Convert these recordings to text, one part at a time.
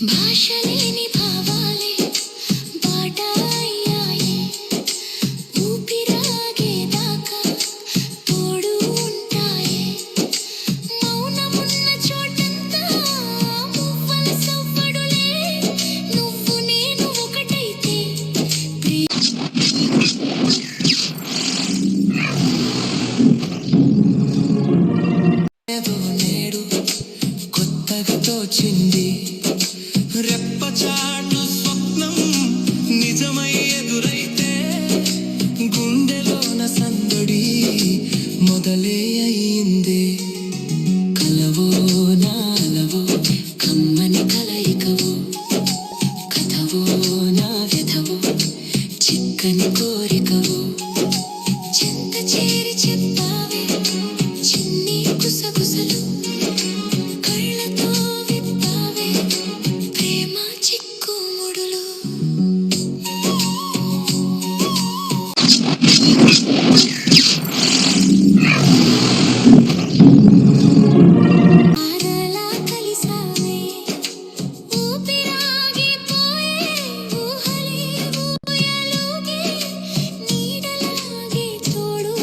భాషలేని భావాలే బాట అయ్యాయి, ఊపిరాగేదాకా తోడు ఉంటాయి. మౌనమున్న చోటంతా మువ్వల సవ్వడులే, నువ్వు నేను ఒకటైతే ఏదో నేడు కొత్తగా తోచింది. రెప్పచాటు స్వప్నం నిజమై ఎదురైతే గుండెలోన సందడి మొదలే అయింది. కలవో నాలవో కమ్మని కలయికవో, కథవో నా వ్యధవో చిక్కని కోరికవో, చెంత చేరి చెప్పావే చిన్ని గుసగుసలు, కళ్ళతో విప్పావే ప్రేమ చిక్కుముడులు. ఆరలా కలిసావే ఊపిరాగిపోయే, ఊహలే ఊయలుగే, నీడలాగే తోడు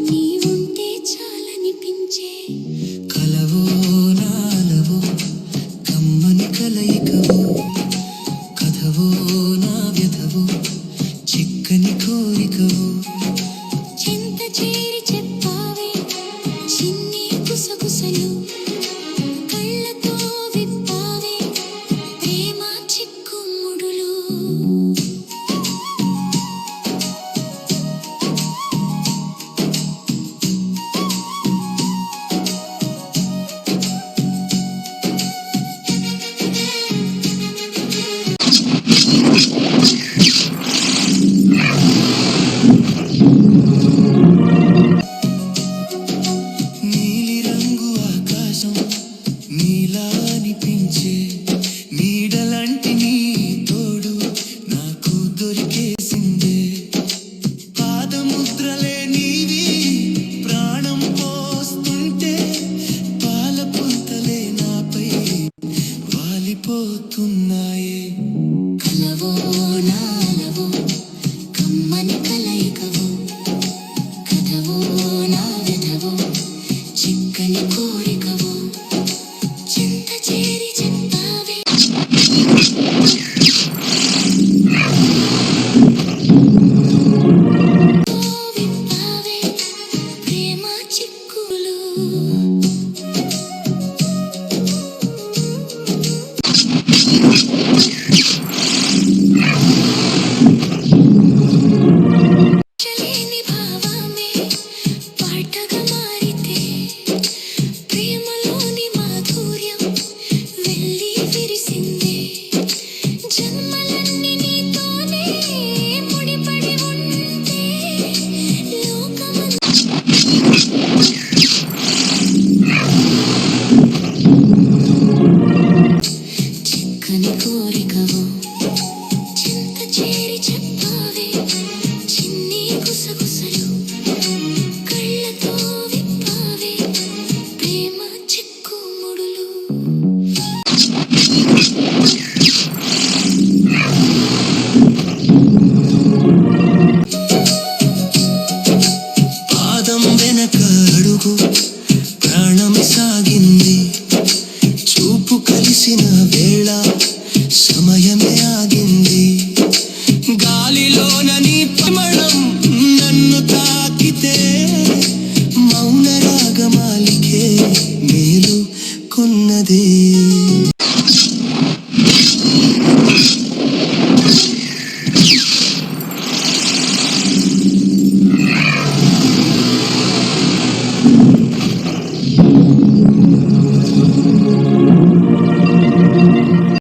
నీ ఉంటే చాలనిపించే. కలవో నాలవో కమ్మని కలయికవో, కథవో నా వ్యధవో చిక్కని కోరికవో, చెంత చేరి చెప్పావే చిన్ని గుసగుసలు, కళ్ళతో విప్పావే ప్రేమ చిక్కుముడులు. నీలిరంగు ఆకాశం నీలా అనిపించే, నీడలాంటి నీ తోడు నాకు దొరికేసిందే. పాదముద్రలే నీవి ప్రాణం పోస్తుంటే, పాల పుంతలే నాపై వాలిపోతున్నాయే. కలవో నాలవో కమ్మని కలయికవో, కథవో నా వ్యధవో చిక్కని కోరికవో, చింత చేరి చెప్పావే విప్పావే ప్రేమ చిక్కులు. భాషలేని భావమే పాటగా మారితే, ప్రేమలోని మాధుర్యం వెళ్ళి విరిసిందే. జన్మలన్నీ నీతోనే ముడిపడి ఉంటే, లోకమంతా చిక్కని కోరికవో, చింత చేరి చెప్పావే చిన్ని గుసగుసలు, కళ్ళతో విప్పావే ప్రేమ చిక్కుముడులు. పాదం వెనక అడుగు ప్రాణం సాగింది, చూపు కలిసిన వేళ సమయమే ఆగింది.